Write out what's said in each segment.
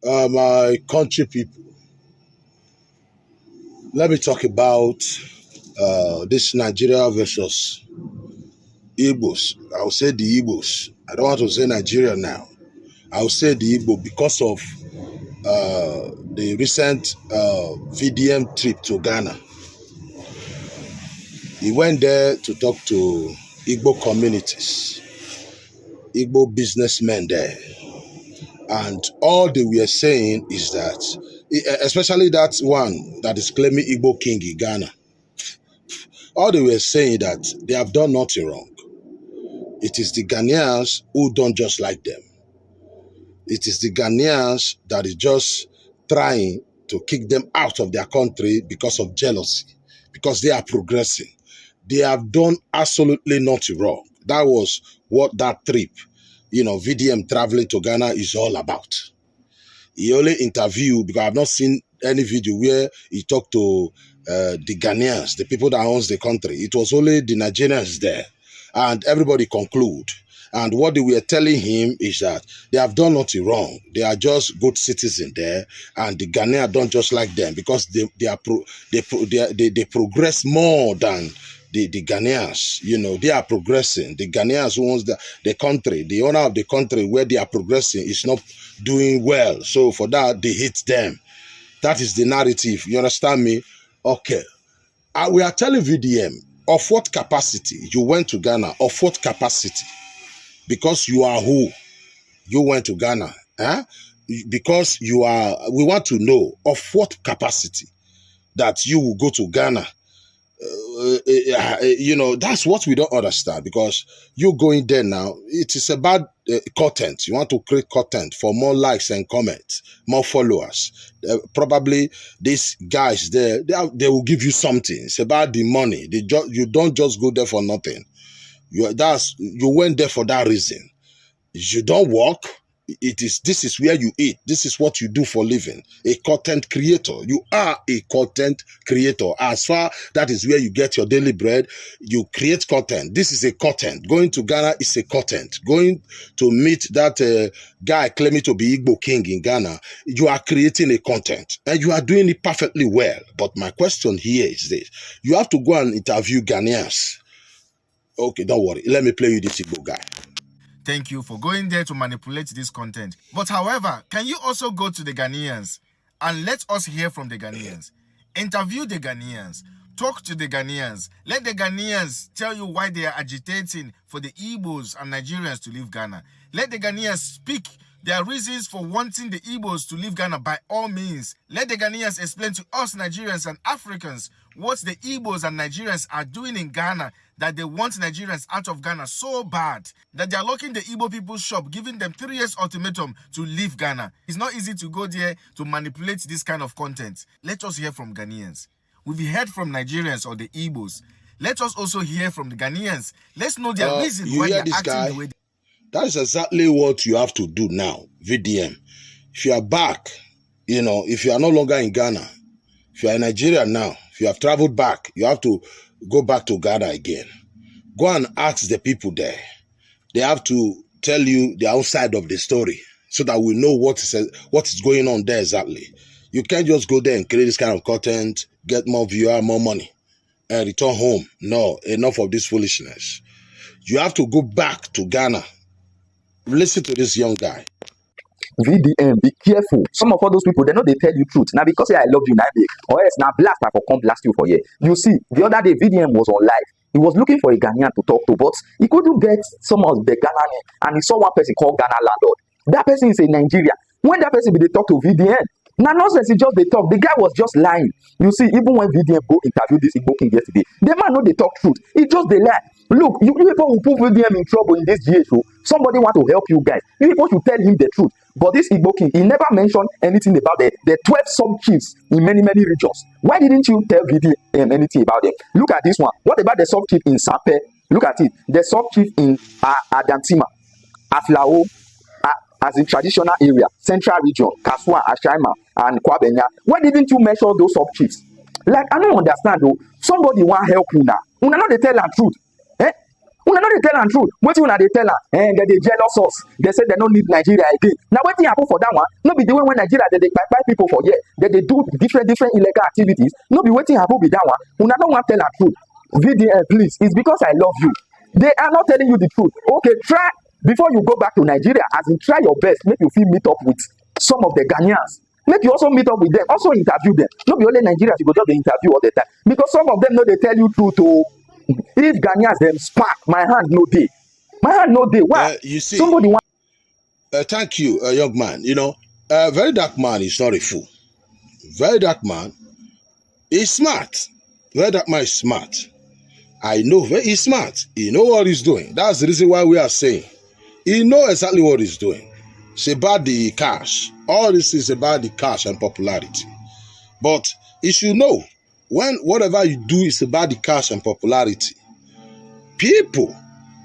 My country people, let me talk about this Nigeria versus Igbos. I'll say the Igbos. I don't want to say Nigeria now. I'll say the Igbo because of the recent VDM trip to Ghana. He went there to talk to Igbo communities, Igbo businessmen there. And all they were saying is that, especially that one that is claiming Igbo king in Ghana, all they were saying that they have done nothing wrong. It is the Ghanaians who don't just like them. It is the Ghanaians that is just trying to kick them out of their country because of jealousy, because they are progressing. They have done absolutely nothing wrong. That was what that trip, VDM traveling to Ghana is all about. He only interviewed, because I've not seen any video where he talked to the Ghanaians, the people that owns the country. It was only the Nigerians there. And everybody conclude. And what they were telling him is that they have done nothing wrong. They are just good citizens there, and the Ghanaians don't just like them because they progress more than the Ghanaians. They are progressing. The Ghanaians who owns the country, the owner of the country where they are progressing is not doing well. So for that, they hate them. That is the narrative. You understand me? Okay. We are telling VDM, of what capacity you went to Ghana? Of what capacity? Because you are who? You went to Ghana. Because you are, we want to know of what capacity that you will go to Ghana. That's what we don't understand, because you going there now, it is about content. You want to create content for more likes and comments, more followers. Probably these guys there, they will give you something. It's about the money. You don't just go there for nothing. You went there for that reason. You don't work. This is where you eat. This is what you do for living. A content creator. You are a content creator. As far that is where you get your daily bread, you create content. This is a content. Going to Ghana is a content. Going to meet that guy claiming to be Igbo king in Ghana, you are creating a content, and you are doing it perfectly well. But my question here is this: you have to go and interview Ghanaians. Okay, don't worry. Let me play you this Igbo guy. Thank you for going there to manipulate this content. But however, can you also go to the Ghanaians and let us hear from the Ghanaians? Interview the Ghanaians. Talk to the Ghanaians. Let the Ghanaians tell you why they are agitating for the Igbos and Nigerians to leave Ghana. Let the Ghanaians speak their reasons for wanting the Igbos to leave Ghana by all means. Let the Ghanaians explain to us Nigerians and Africans what the Igbos and Nigerians are doing in Ghana, that they want Nigerians out of Ghana so bad that they are locking the Igbo people's shop, giving them 3 years ultimatum to leave Ghana. It's not easy to go there to manipulate this kind of content. Let us hear from Ghanaians. We've heard from Nigerians or the Igbos. Let us also hear from the Ghanaians. Let's know their reason why they're acting the way they... That is exactly what you have to do now, VDM. If you are back, if you are no longer in Ghana, if you are in Nigeria now, if you have traveled back, you have to go back to Ghana again. Go and ask the people there. They have to tell you the outside of the story so that we know what is going on there exactly. You can't just go there and create this kind of content, get more viewers, more money, and return home. No, enough of this foolishness. You have to go back to Ghana. Listen to this young guy. VDM, be careful. Some of all those people, they know they tell you truth. Now, because I love you, now, or else now blast, I will come blast you for you. You see, the other day, VDM was on live. He was looking for a Ghanaian to talk to, but he couldn't get some of the Ghanaian, and he saw one person called Ghana Landlord. That person is in Nigeria. When that person be they talk to VDM, now nonsense, he just they talk. The guy was just lying. You see, even when VDM go interview this Igbo king yesterday, the man know they talk truth. He just they lie. Look, you people who put VDM in trouble in this GHO, somebody want to help you guys. You people should tell him the truth. But this Igbo king, he never mentioned anything about the 12 sub-chiefs in many regions. Why didn't you tell VDM anything about them? Look at this one. What about the sub-chief in Sampe? Look at it. The sub-chief in Adantima, Aflao, as in traditional area, central region, Kaswa, Ashaima, and Kwabenya. Why didn't you mention those sub-chiefs? Like, I don't understand though. Somebody want help you now. You know they tell the truth. Una no dey tell am truth. Wetin una dey tell am? Dem dey jealous us. They say they no need Nigeria again. Now wetin happen for that one? No be the way when Nigeria they buy people for here. They do different illegal activities. No be wetin happen be that one. Una no wan tell am truth. VDM, please. It's because I love you. They are not telling you the truth. Okay, try before you go back to Nigeria. As in, try your best. Make you feel meet up with some of the Ghanaians. Make you also meet up with them. Also interview them. No be only Nigerians you go just the interview all the time. Because some of them know they tell you truth. Oh, if Ghanaians them spark, my hand no day. My hand no day. Why? You see, somebody want. Thank you, young man. You know, very dark man is not a fool. Very dark man is smart. Very dark man is smart. I know he's smart. He know what he's doing. That's the reason why we are saying he know exactly what he's doing. It's about the cash. All this is about the cash and popularity. But you should know, when whatever you do is about the cash and popularity, people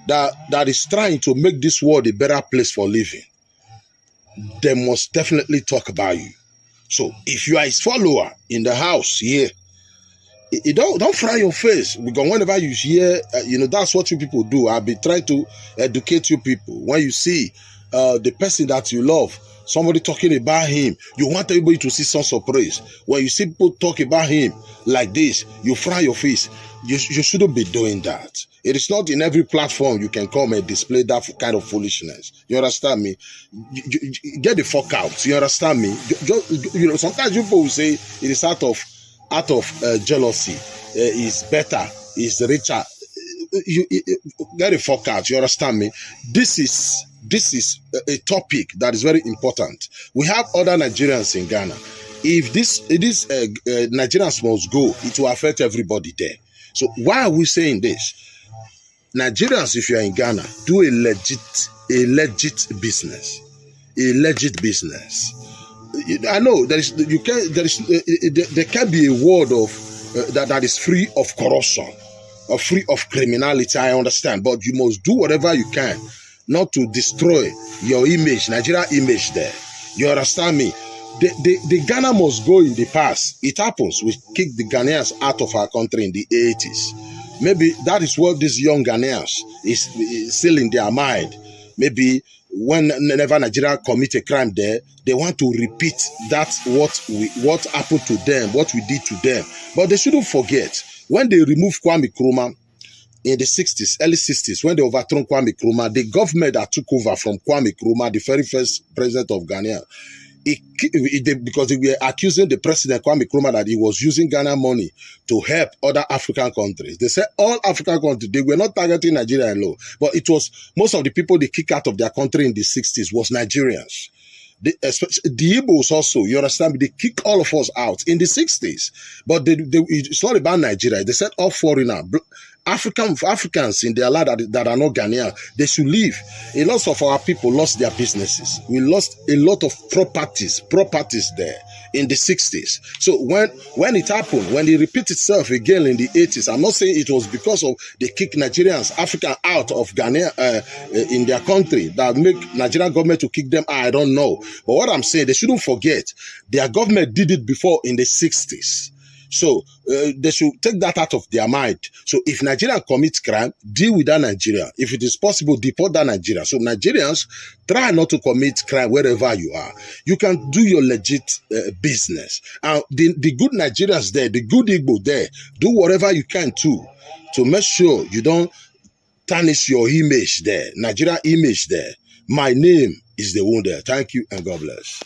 that is trying to make this world a better place for living, they must definitely talk about you. So if you are his follower in the house here, you don't fry your face, because whenever you hear, that's what you people do. I'll be trying to educate you people. When you see the person that you love, somebody talking about him, you want everybody to see some surprise. When you see people talk about him like this, you fry your face. You shouldn't be doing that. It is not in every platform you can come and display that kind of foolishness. You understand me? You get the fuck out. You understand me? Sometimes people will say it is out of jealousy, is better, is richer. You get the fuck out. You understand me? This is a topic that is very important. We have other Nigerians in Ghana. If this Nigerians must go, it will affect everybody there. So why are we saying this? Nigerians, if you are in Ghana, do a legit business. A legit business. I know there can be a world of that is free of corruption or free of criminality. I understand, but you must do whatever you can not to destroy your image, Nigeria image there. You understand me? The Ghana must go in the past. It happens. We kicked the Ghanaians out of our country in the 80s. Maybe that is what these young Ghanaians is still in their mind. Maybe whenever Nigeria commit a crime there, they want to repeat what happened to them, what we did to them. But they shouldn't forget, when they removed Kwame Nkrumah in the 60s, early 60s, when they overthrew Kwame Nkrumah, the government that took over from Kwame Nkrumah, the very first president of Ghana, because they were accusing the president Kwame Nkrumah that he was using Ghana money to help other African countries. They said all African countries, they were not targeting Nigeria alone, but it was most of the people they kicked out of their country in the 60s was Nigerians. Especially the Igbos also, you understand me? They kick all of us out in the 60s, but it's not about Nigeria. They said all foreigners, Africans in their land that are not Ghanaian, they should leave. A lot of our people lost their businesses. We lost a lot of properties there in the 60s. So when it happened, when it repeated itself again in the 80s, I'm not saying it was because of they kick Nigerians, African out of Ghana in their country that make Nigerian government to kick them out. I don't know. But what I'm saying, they shouldn't forget their government did it before in the 60s. So they should take that out of their mind. So if Nigeria commits crime, deal with that Nigeria. If it is possible, deport that Nigeria. So Nigerians, try not to commit crime wherever you are. You can do your legit business. And the good Nigerians there, the good Igbo there, do whatever you can too to make sure you don't tarnish your image there, Nigeria image there. My name is the one there. Thank you and God bless.